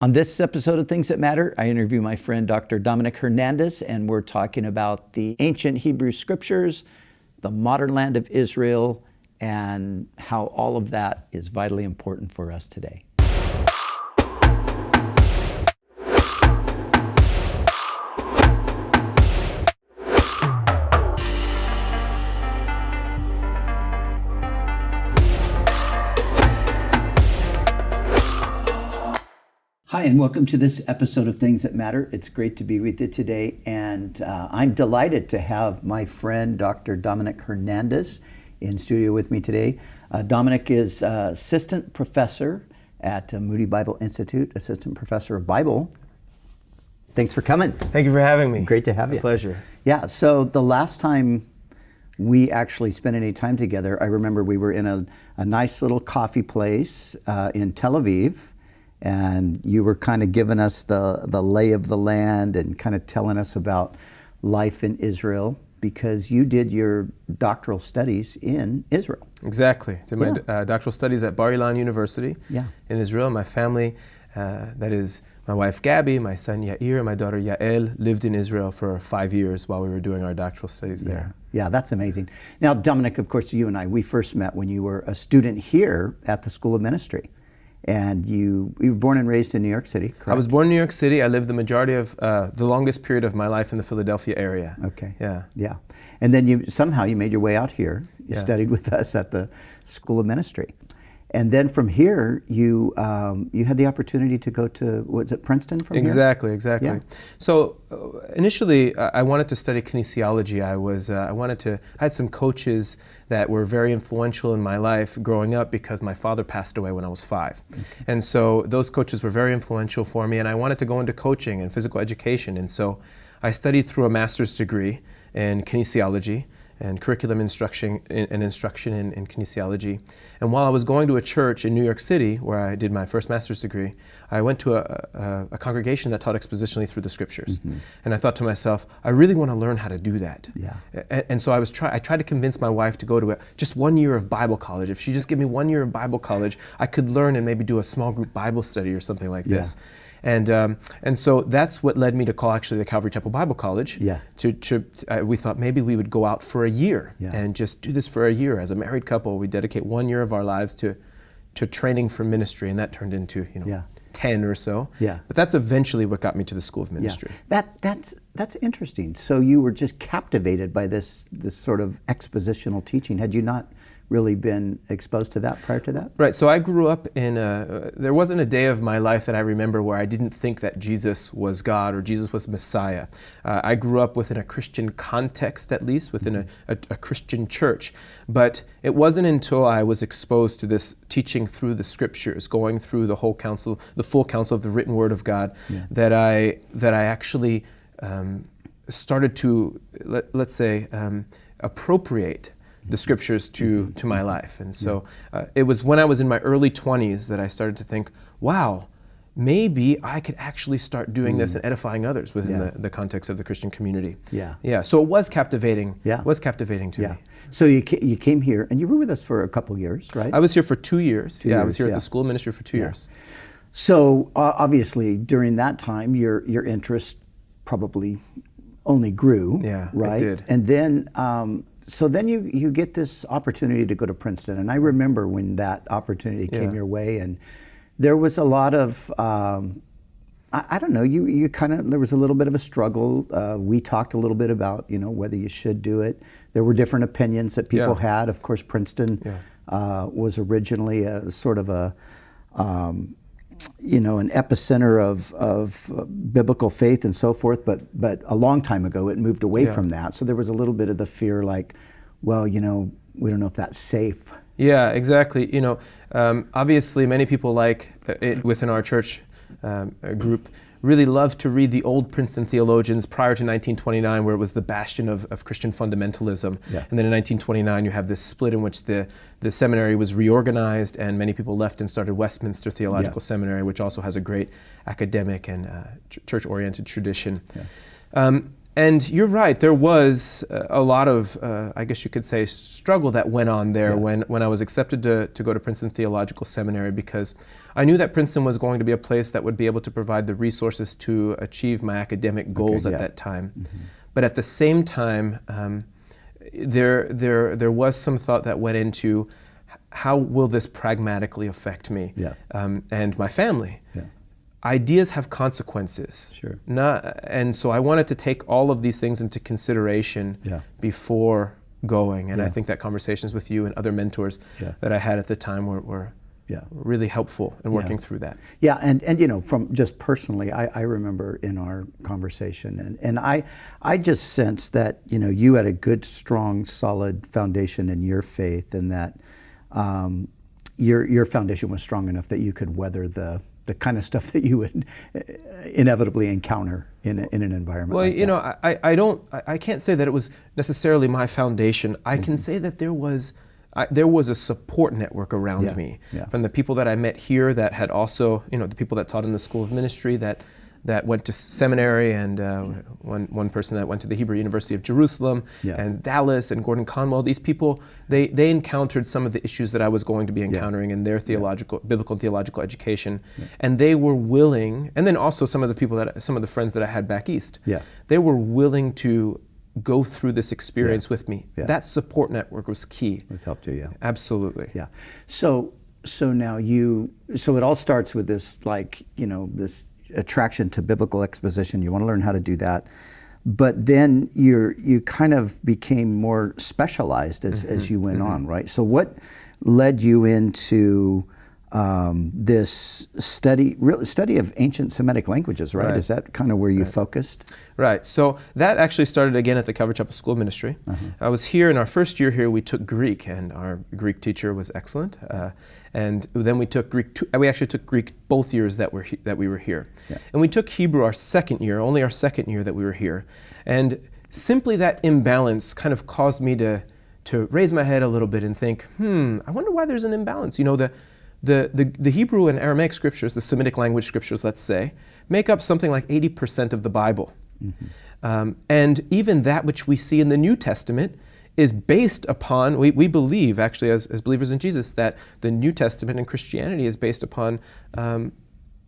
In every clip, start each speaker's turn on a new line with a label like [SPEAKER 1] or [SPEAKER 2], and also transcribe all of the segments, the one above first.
[SPEAKER 1] On this episode of Things That Matter, I interview my friend Dr. Dominick Hernández, and we're talking about the ancient Hebrew Scriptures, the modern land of Israel, and how all of that is vitally important for us today. Hi, and welcome to this episode of Things That Matter. It's great to be with you today, and I'm delighted to have my friend Dr. Dominick Hernández in studio with me today. Dominick is assistant professor at Moody Bible Institute, assistant professor of Bible. Thanks for coming.
[SPEAKER 2] Thank you for having me.
[SPEAKER 1] Great to have you.
[SPEAKER 2] A pleasure.
[SPEAKER 1] Yeah, so the last time we actually spent any time together, I remember we were in a nice little coffee place in Tel Aviv, and you were kind of giving us the lay of the land and kind of telling us about life in Israel, because you did your doctoral studies in Israel.
[SPEAKER 2] Exactly. Did my doctoral studies at Bar Ilan University in Israel. My family, that is my wife Gabby, my son Yair, and my daughter Yael, lived in Israel for 5 years while we were doing our doctoral studies there.
[SPEAKER 1] Yeah, that's amazing. Now, Dominick, of course, you and I, we first met when you were a student here at the School of Ministry. And you were born and raised in New York City, correct?
[SPEAKER 2] I was born in New York City. I lived the majority of the longest period of my life in the Philadelphia area.
[SPEAKER 1] Okay.
[SPEAKER 2] Yeah.
[SPEAKER 1] And then you made your way out here. You studied with us at the School of Ministry. And then from here, you had the opportunity to go to, was it Princeton from here?
[SPEAKER 2] Exactly.
[SPEAKER 1] Yeah.
[SPEAKER 2] So initially, I wanted to study kinesiology. I had some coaches that were very influential in my life growing up because my father passed away when I was 5. Okay. And so those coaches were very influential for me, and I wanted to go into coaching and physical education. And so I studied through a master's degree in kinesiology and curriculum instruction in kinesiology. And while I was going to a church in New York City, where I did my first master's degree, I went to a congregation that taught expositionally through the Scriptures. Mm-hmm. And I thought to myself, I really want to learn how to do that. Yeah. And so I tried to convince my wife to go to just 1 year of Bible college. If she just gave me 1 year of Bible college, I could learn and maybe do a small group Bible study or something like this. And so that's what led me to call actually the Calvary Temple Bible College. Yeah. We thought maybe we would go out for a year and just do this for a year. As a married couple, we dedicate 1 year of our lives to training for ministry, and that turned into 10 or so. Yeah. But that's eventually what got me to the School of Ministry.
[SPEAKER 1] Yeah. That's interesting. So you were just captivated by this sort of expositional teaching. Had you not really been exposed to that prior to that?
[SPEAKER 2] Right. So I grew up there wasn't a day of my life that I remember where I didn't think that Jesus was God or Jesus was Messiah. I grew up within a Christian context, at least within a Christian church. But it wasn't until I was exposed to this teaching through the Scriptures, going through the full counsel of the written Word of God, that I actually started to, let's say, appropriate the Scriptures to my life. And so it was when I was in my early 20s that I started to think, wow, maybe I could actually start doing this and edifying others within the context of the Christian community. Yeah. So it was captivating. Yeah. It was captivating to me.
[SPEAKER 1] So you came here, and you were with us for a couple years, right?
[SPEAKER 2] I was here for 2 years. I was here at the School of Ministry for 2 years.
[SPEAKER 1] So obviously during that time, your interest probably only grew. Yeah, right? It did. And then so then you get this opportunity to go to Princeton, and I remember when that opportunity came your way, and there was a lot of I don't know, you kind of, there was a little bit of a struggle. We talked a little bit about whether you should do it. There were different opinions that people had. Of course, Princeton was originally a sort of an epicenter of biblical faith and so forth, but a long time ago it moved away from that. So there was a little bit of the fear, like, well, we don't know if that's safe.
[SPEAKER 2] Yeah, exactly. Obviously many people within our church group really loved to read the old Princeton theologians prior to 1929, where it was the bastion of Christian fundamentalism. Yeah. And then in 1929, you have this split in which the seminary was reorganized, and many people left and started Westminster Theological Seminary, which also has a great academic and church-oriented tradition. Yeah. And you're right, there was a lot of, I guess you could say, struggle that went on there when I was accepted to go to Princeton Theological Seminary, because I knew that Princeton was going to be a place that would be able to provide the resources to achieve my academic goals at that time. Mm-hmm. But at the same time, there was some thought that went into how will this pragmatically affect me and my family. Yeah. Ideas have consequences. Sure. And so I wanted to take all of these things into consideration before going. And I think that conversations with you and other mentors that I had at the time were really helpful in working through that.
[SPEAKER 1] Yeah, and you know, from just personally, I remember in our conversation, and I just sensed that, you know, you had a good, strong, solid foundation in your faith, and that your foundation was strong enough that you could weather the kind of stuff that you would inevitably encounter in an environment.
[SPEAKER 2] Well,
[SPEAKER 1] like
[SPEAKER 2] you
[SPEAKER 1] that.
[SPEAKER 2] know, I can't say that it was necessarily my foundation. I can say that there was a support network around me, from the people that I met here that had also, you know, the people that taught in the School of Ministry that went to seminary, and one person that went to the Hebrew University of Jerusalem, and Dallas, and Gordon Conwell. These people, they encountered some of the issues that I was going to be encountering in their biblical and theological education, and they were willing, and then also some of the friends that I had back east, they were willing to go through this experience with me. That support network was key.
[SPEAKER 1] It's helped you,
[SPEAKER 2] Absolutely.
[SPEAKER 1] Yeah. So now so it all starts with this, like, you know, this attraction to biblical exposition. You want to learn how to do that, but then you kind of became more specialized as you went on, right? So what led you into this study of ancient Semitic languages, right? Is that kind of where you focused?
[SPEAKER 2] Right. So that actually started again at the Calvary Chapel School of Ministry. I was here in our first year here. We took Greek, and our Greek teacher was excellent. And then we took Greek. We actually took Greek both years that we were here, and we took Hebrew our second year, only our second year that we were here. And simply that imbalance kind of caused me to raise my head a little bit and think, I wonder why there's an imbalance. You know, the Hebrew and Aramaic scriptures, the Semitic language scriptures, let's say, make up something like 80% of the Bible. And even that which we see in the New Testament is based upon, we believe, actually, as believers in Jesus, that the New Testament and Christianity is based upon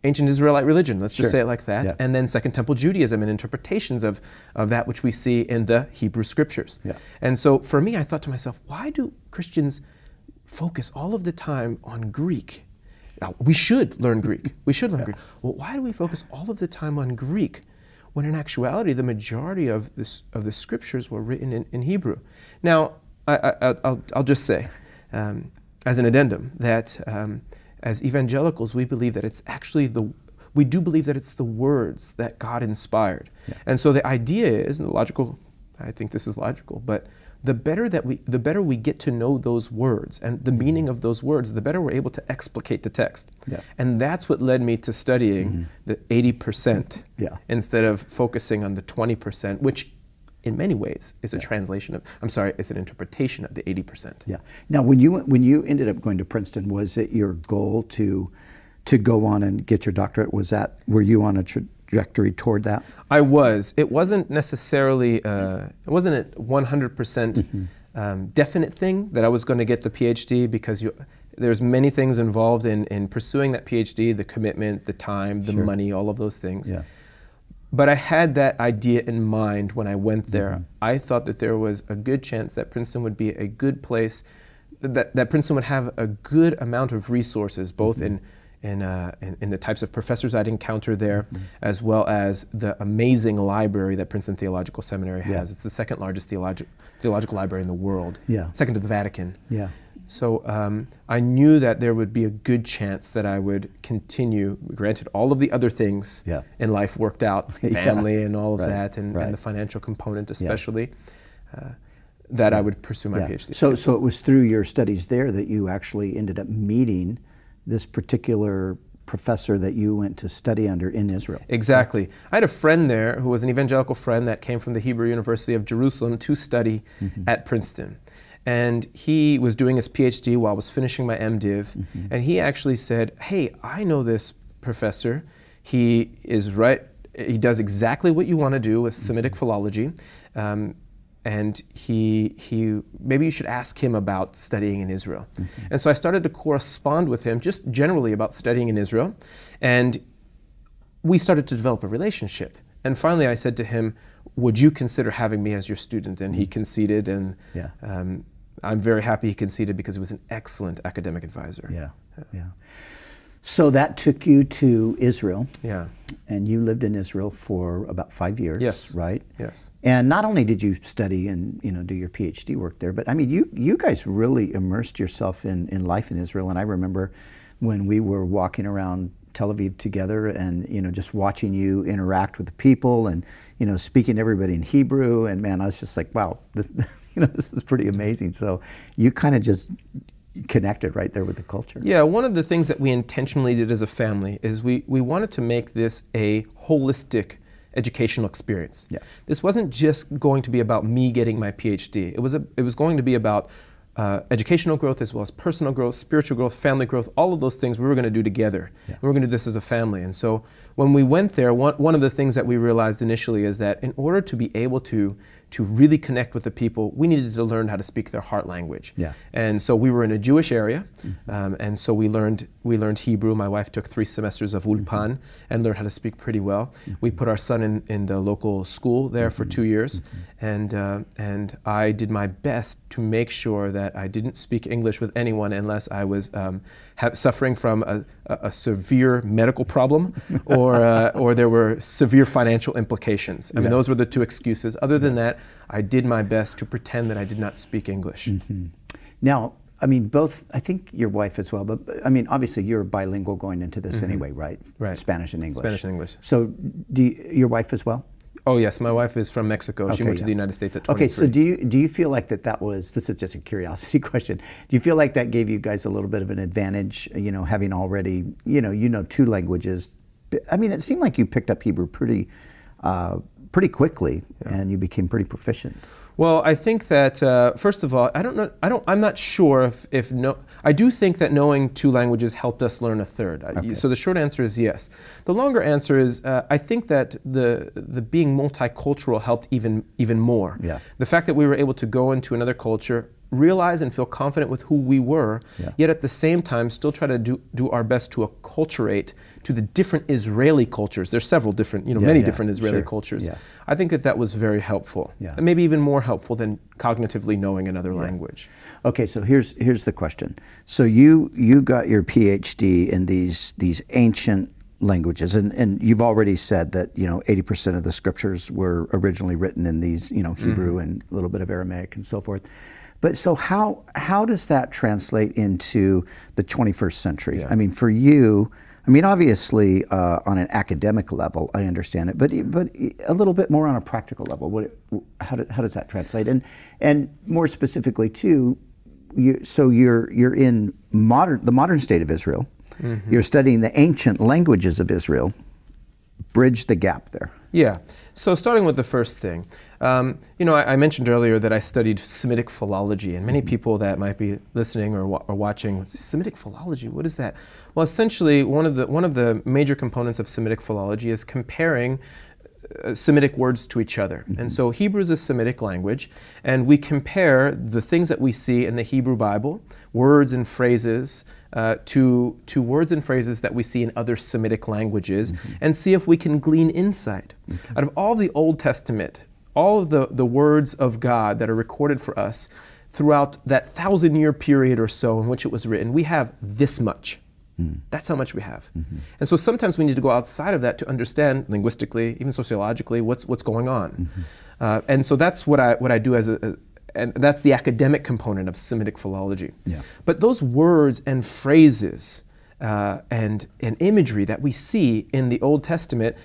[SPEAKER 2] ancient Israelite religion, let's just say it like that, and then Second Temple Judaism and interpretations of that which we see in the Hebrew Scriptures. And so for me, I thought to myself, why do Christians focus all of the time on Greek? Now, we should learn Greek. We should learn Greek. Well, why do we focus all of the time on Greek when in actuality the majority of the scriptures were written in Hebrew? Now, I'll just say, as an addendum, that as evangelicals, we believe that it's actually we do believe that it's the words that God inspired. And so the idea is, and the logical, I think this is logical, but the better we get to know those words and the meaning of those words, the better we're able to explicate the text. And that's what led me to studying the 80% instead of focusing on the 20%, which in many ways is a translation of, is an interpretation of the 80%.
[SPEAKER 1] Now, when you ended up going to Princeton, was it your goal to go on and get your doctorate? Were you on a trajectory toward that?
[SPEAKER 2] I was. It wasn't necessarily, it wasn't a 100% definite thing that I was going to get the PhD, because there's many things involved in pursuing that PhD, the commitment, the time, the money, all of those things. But I had that idea in mind when I went there. I thought that there was a good chance that Princeton would be a good place, that Princeton would have a good amount of resources, both in the types of professors I'd encounter there, as well as the amazing library that Princeton Theological Seminary has. It's the second largest theological library in the world, second to the Vatican. So I knew that there would be a good chance that I would continue, granted all of the other things in life worked out, family and all of that, and the financial component especially, that I would pursue my PhD.
[SPEAKER 1] So it was through your studies there that you actually ended up meeting this particular professor that you went to study under in Israel.
[SPEAKER 2] Exactly. I had a friend there who was an evangelical friend that came from the Hebrew University of Jerusalem to study at Princeton. And he was doing his PhD while I was finishing my MDiv. And he actually said, hey, I know this professor. He is right he does exactly what you want to do with Semitic philology. And he maybe you should ask him about studying in Israel. And so I started to correspond with him just generally about studying in Israel. And we started to develop a relationship. And finally I said to him, would you consider having me as your student? And he conceded, and I'm very happy he conceded because he was an excellent academic advisor.
[SPEAKER 1] Yeah. So that took you to Israel.
[SPEAKER 2] Yeah.
[SPEAKER 1] And you lived in Israel for about 5 years.
[SPEAKER 2] Yes.
[SPEAKER 1] Right?
[SPEAKER 2] Yes.
[SPEAKER 1] And not only did you study and do your PhD work there, but I mean you guys really immersed yourself in life in Israel. And I remember when we were walking around Tel Aviv together and just watching you interact with the people and speaking to everybody in Hebrew, and man, I was just like, wow, this is pretty amazing. So you kind of just connected right there with the culture.
[SPEAKER 2] Yeah, one of the things that we intentionally did as a family is we wanted to make this a holistic educational experience.
[SPEAKER 1] Yeah.
[SPEAKER 2] This wasn't just going to be about me getting my PhD. It was going to be about educational growth as well as personal growth, spiritual growth, family growth, all of those things we were going to do together. Yeah. We were going to do this as a family. And so when we went there, one of the things that we realized initially is that in order to be able to really connect with the people, we needed to learn how to speak their heart language.
[SPEAKER 1] Yeah.
[SPEAKER 2] And so we were in a Jewish area, and so we learned Hebrew. My wife took 3 semesters of Ulpan and learned how to speak pretty well. We put our son in the local school there for 2 years, and I did my best to make sure that I didn't speak English with anyone unless I was suffering from a severe medical problem or there were severe financial implications. I mean, those were the 2 excuses. Other than that, I did my best to pretend that I did not speak English.
[SPEAKER 1] Now, I mean, I think your wife as well, but I mean, obviously you're bilingual going into this anyway, right?
[SPEAKER 2] Right.
[SPEAKER 1] Spanish and English.
[SPEAKER 2] Spanish and English.
[SPEAKER 1] So your wife as well?
[SPEAKER 2] Oh yes, my wife is from Mexico. She moved to the United States at 23.
[SPEAKER 1] Okay, so do you feel like that was, this is just a curiosity question, do you feel like that gave you guys a little bit of an advantage, having already, 2 languages? I mean, it seemed like you picked up Hebrew pretty quickly, and you became pretty proficient.
[SPEAKER 2] Well, I think that first of all, I'm not sure if I do think that knowing 2 languages helped us learn a 3rd. Okay. So the short answer is yes. The longer answer is I think that the being multicultural helped even more.
[SPEAKER 1] Yeah.
[SPEAKER 2] The fact that we were able to go into another culture, realize and feel confident with who we were, yet at the same time still try to do our best to acculturate to the different Israeli cultures. There's several different, many different Israeli cultures. Yeah. I think that was very helpful, and maybe even more helpful than cognitively knowing another language.
[SPEAKER 1] Okay, so here's the question. So you got your PhD in these ancient languages, and you've already said that 80% of the scriptures were originally written in these Hebrew and a little bit of Aramaic and so forth. But so how does that translate into the 21st century? I mean, for you, obviously on an academic level, I understand it, but a little bit more on a practical level. How does that translate? And more specifically too, you're in the modern state of Israel. You're studying the ancient languages of Israel. Bridge the gap there.
[SPEAKER 2] Yeah. So starting with the first thing, I mentioned earlier that I studied Semitic philology, and many people that might be listening or watching, Semitic philology, what is that? Well, essentially, one of the major components of Semitic philology is comparing Semitic words to each other. And so Hebrew is a Semitic language, and we compare the things that we see in the Hebrew Bible, words and phrases, to words and phrases that we see in other Semitic languages, and see if we can glean insight. Out of all the Old Testament, all of the words of God that are recorded for us throughout that 1,000-year period or so in which it was written, we have this much. That's how much we have. And so sometimes we need to go outside of that to understand linguistically, even sociologically, what's going on. And so that's what I do and that's the academic component of Semitic philology. Yeah. But those words and phrases and imagery that we see in the Old Testament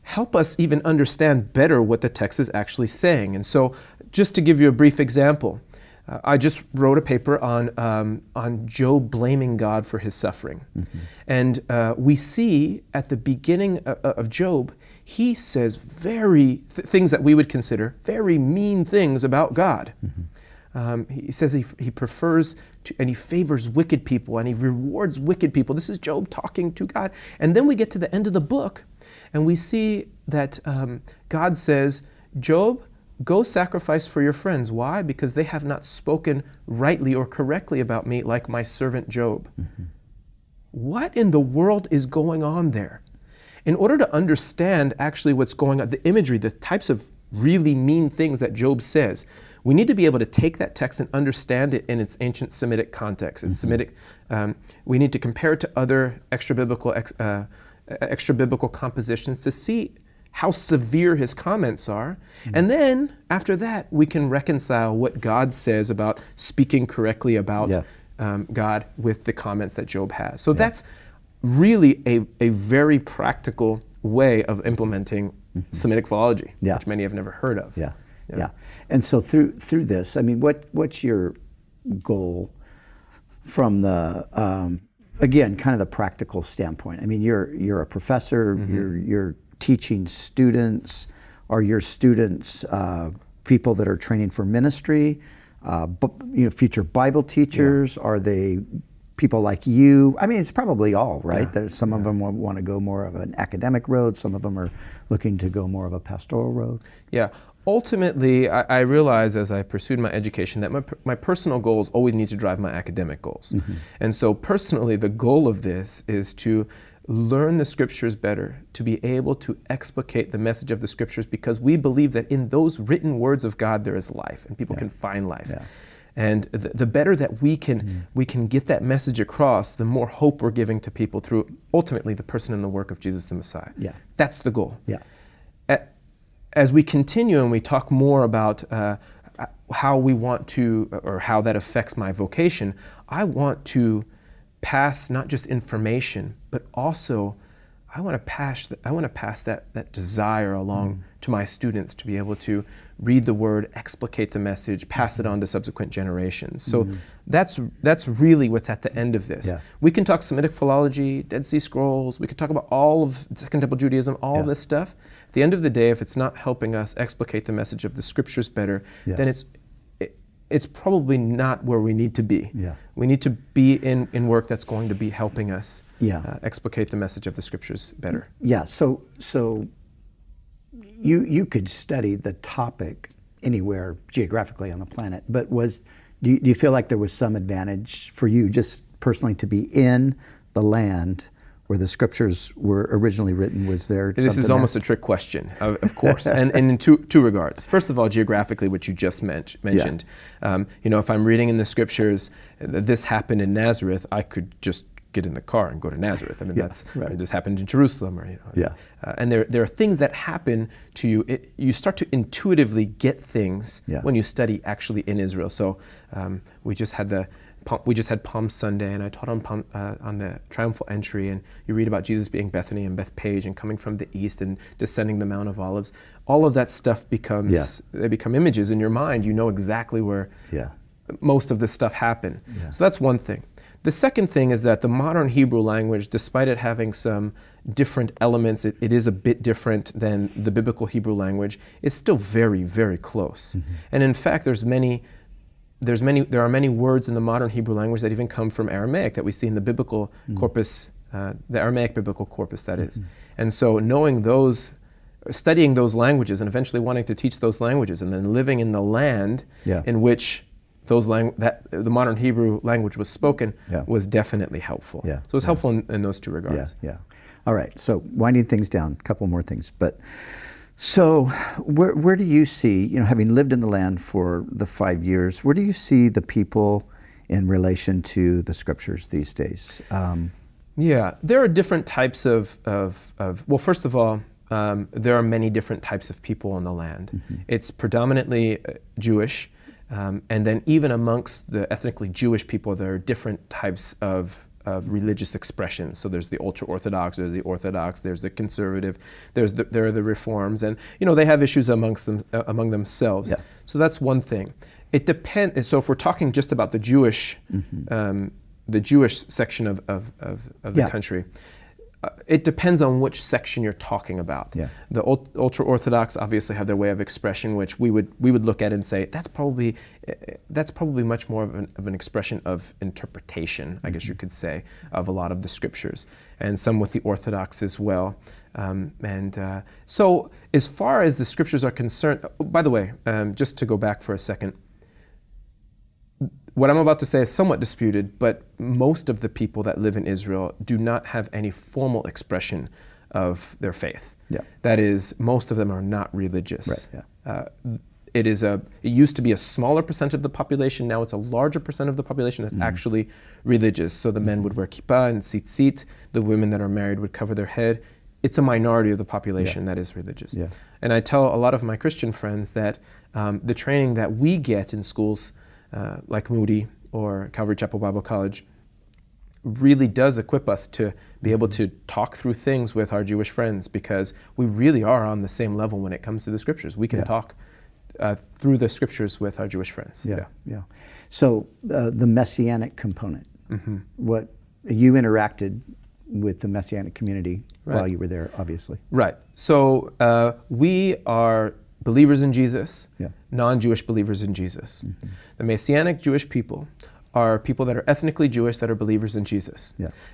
[SPEAKER 2] help us even understand better what the text is actually saying. And so just to give you a brief example, I just wrote a paper on Job blaming God for his suffering. And we see at the beginning of Job, he says things that we would consider very mean things about God. He says he prefers to, and he favors wicked people, and he rewards wicked people. This is Job talking to God. And then we get to the end of the book, and we see that God says, Job, go sacrifice for your friends. Why? Because they have not spoken rightly or correctly about me like my servant Job. Mm-hmm. What in the world is going on there? In order to understand actually what's going on, the imagery, the types of really mean things that Job says, we need to be able to take that text and understand it in its ancient Semitic context. It's Semitic. We need to compare it to other extra-biblical compositions to see how severe his comments are. And then, after that, we can reconcile what God says about speaking correctly about God with the comments that Job has. So that's really a very practical way of implementing Semitic philology, which many have never heard of.
[SPEAKER 1] Yeah. And so through this, I mean, what's your goal from the again, kind of the practical standpoint? I mean, you're a professor. You're teaching students. Are your students people that are training for ministry? Future Bible teachers? Are they people like you? I mean, it's probably all, right? There's some of them want to go more of an academic road. Some of them are looking to go more of a pastoral road.
[SPEAKER 2] Yeah. Ultimately, I realized as I pursued my education that my personal goals always need to drive my academic goals. And so personally, the goal of this is to learn the Scriptures better, to be able to explicate the message of the Scriptures, because we believe that in those written words of God there is life, and people can find life. And the better that we can get that message across, the more hope we're giving to people through ultimately the person and the work of Jesus the Messiah. That's the goal. As we continue and we talk more about how we want to, or how that affects my vocation, I want to pass not just information, but also I want to pass that desire along to my students to be able to read the Word, explicate the message, pass it on to subsequent generations. So that's really what's at the end of this. We can talk Semitic philology, Dead Sea Scrolls, we can talk about all of Second Temple Judaism, all of this stuff. At the end of the day, if it's not helping us explicate the message of the Scriptures better, then it's probably not where we need to be. We need to be in work that's going to be helping us explicate the message of the Scriptures better.
[SPEAKER 1] So you could study the topic anywhere geographically on the planet, but do you feel like there was some advantage for you just personally to be in the land where the Scriptures were originally written? Was there
[SPEAKER 2] This is almost a trick question, of course, and in two regards. First of all, geographically, what you just mentioned. If I'm reading in the Scriptures, this happened in Nazareth, I could just get in the car and go to Nazareth. I mean, this happened in Jerusalem, and there are things that happen to you. You start to intuitively get things when you study actually in Israel. So we just had Palm Sunday, and I taught on the triumphal entry, and you read about Jesus being Bethany and Bethpage and coming from the east and descending the Mount of Olives. All of that stuff they become images in your mind. You know exactly where most of this stuff happened. So that's one thing. The second thing is that the modern Hebrew language, despite it having some different elements, it is a bit different than the biblical Hebrew language. It's still very, very close. And in fact, there are many words in the modern Hebrew language that even come from Aramaic that we see in the biblical corpus, the Aramaic biblical corpus, that is. And so studying those languages and eventually wanting to teach those languages and then living in the land in which the modern Hebrew language was spoken was definitely helpful. So it was helpful in those two regards.
[SPEAKER 1] All right, so winding things down, a couple more things. So where do you see, having lived in the land for the 5 years, where do you see the people in relation to the Scriptures these days?
[SPEAKER 2] There are different types of well, first of all, there are many different types of people in the land. It's predominantly Jewish, and then even amongst the ethnically Jewish people, there are different types of religious expressions. So there's the ultra-Orthodox, there's the Orthodox, there's the conservative, there are the Reforms, and they have issues among themselves. So that's one thing. It depends. So if we're talking just about the Jewish section of the country, it depends on which section you're talking about.
[SPEAKER 1] Yeah.
[SPEAKER 2] The ultra-Orthodox obviously have their way of expression, which we would look at and say that's probably much more of an expression of interpretation, I guess you could say, of a lot of the scriptures, and some with the Orthodox as well. So as far as the scriptures are concerned, by the way, just to go back for a second, what I'm about to say is somewhat disputed, but most of the people that live in Israel do not have any formal expression of their faith.
[SPEAKER 1] Yeah.
[SPEAKER 2] That is, most of them are not religious.
[SPEAKER 1] Right, yeah.
[SPEAKER 2] It used to be a smaller percent of the population. Now it's a larger percent of the population that's actually religious. So the men would wear kippah and tzitzit. The women that are married would cover their head. It's a minority of the population that is religious.
[SPEAKER 1] Yeah.
[SPEAKER 2] And I tell a lot of my Christian friends that the training that we get in schools like Moody or Calvary Chapel Bible College really does equip us to be able to talk through things with our Jewish friends, because we really are on the same level when it comes to the scriptures. We can talk through the scriptures with our Jewish friends.
[SPEAKER 1] Yeah. So the Messianic component, what you interacted with the Messianic community while you were there, obviously.
[SPEAKER 2] Right. So we are believers in Jesus, non-Jewish believers in Jesus. The Messianic Jewish people are people that are ethnically Jewish that are believers in Jesus.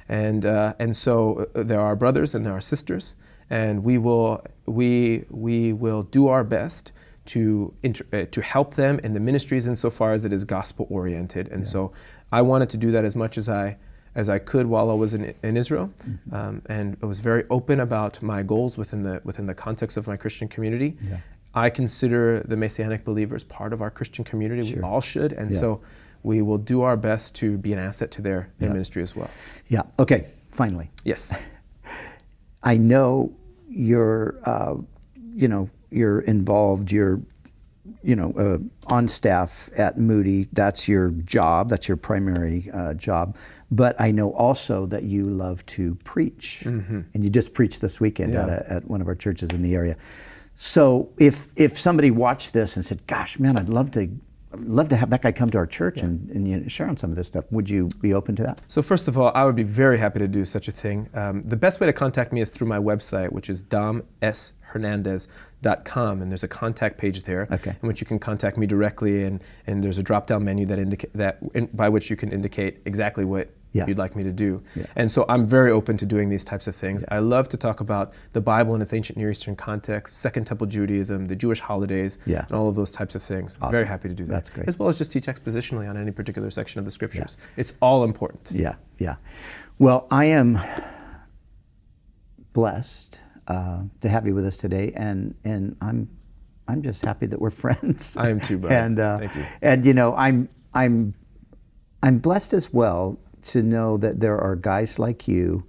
[SPEAKER 2] And so there are brothers and there are sisters, and we will do our best to help them in the ministries insofar as it is gospel oriented. And so I wanted to do that as much as I could while I was in Israel, and I was very open about my goals within the context of my Christian community. I consider the Messianic believers part of our Christian community. We all should, and so we will do our best to be an asset to their ministry as well. Yeah.
[SPEAKER 1] Okay. Finally.
[SPEAKER 2] Yes.
[SPEAKER 1] I know you're involved. You're on staff at Moody. That's your job. That's your primary job. But I know also that you love to preach, and you just preached this weekend at one of our churches in the area. So if somebody watched this and said, "Gosh, man, I'd love to have that guy come to our church and share on some of this stuff," would you be open to that?
[SPEAKER 2] So first of all, I would be very happy to do such a thing. The best way to contact me is through my website, which is domshernandez.com, and there's a contact page there in which you can contact me directly, and there's a drop-down menu by which you can indicate exactly what you'd like me to do. And so I'm very open to doing these types of things. I love to talk about the Bible in its ancient Near Eastern context, Second Temple Judaism, the Jewish holidays, and all of those types of things.
[SPEAKER 1] Awesome.
[SPEAKER 2] I'm very happy to do that.
[SPEAKER 1] That's great.
[SPEAKER 2] As well as just teach expositionally on any particular section of the scriptures. It's all important.
[SPEAKER 1] Yeah. Well, I am blessed to have you with us today, and I'm just happy that we're friends.
[SPEAKER 2] I am too, Brian. Thank you.
[SPEAKER 1] And I'm blessed as well to know that there are guys like you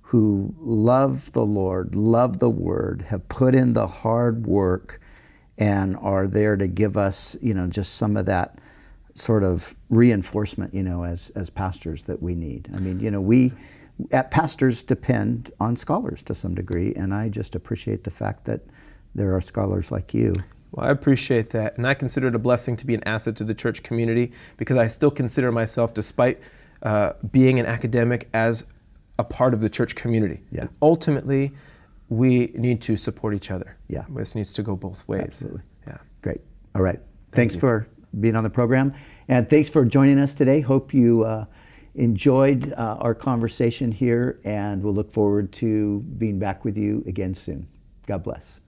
[SPEAKER 1] who love the Lord, love the Word, have put in the hard work, and are there to give us, just some of that sort of reinforcement, as pastors that we need. I mean, we pastors depend on scholars to some degree, and I just appreciate the fact that there are scholars like you.
[SPEAKER 2] Well, I appreciate that, and I consider it a blessing to be an asset to the church community, because I still consider myself, despite being an academic, as a part of the church community. And ultimately, we need to support each other. This needs to go both ways.
[SPEAKER 1] Absolutely. Great. All right. Thanks for being on the program, and thanks for joining us today. Hope you enjoyed our conversation here, and we'll look forward to being back with you again soon. God bless.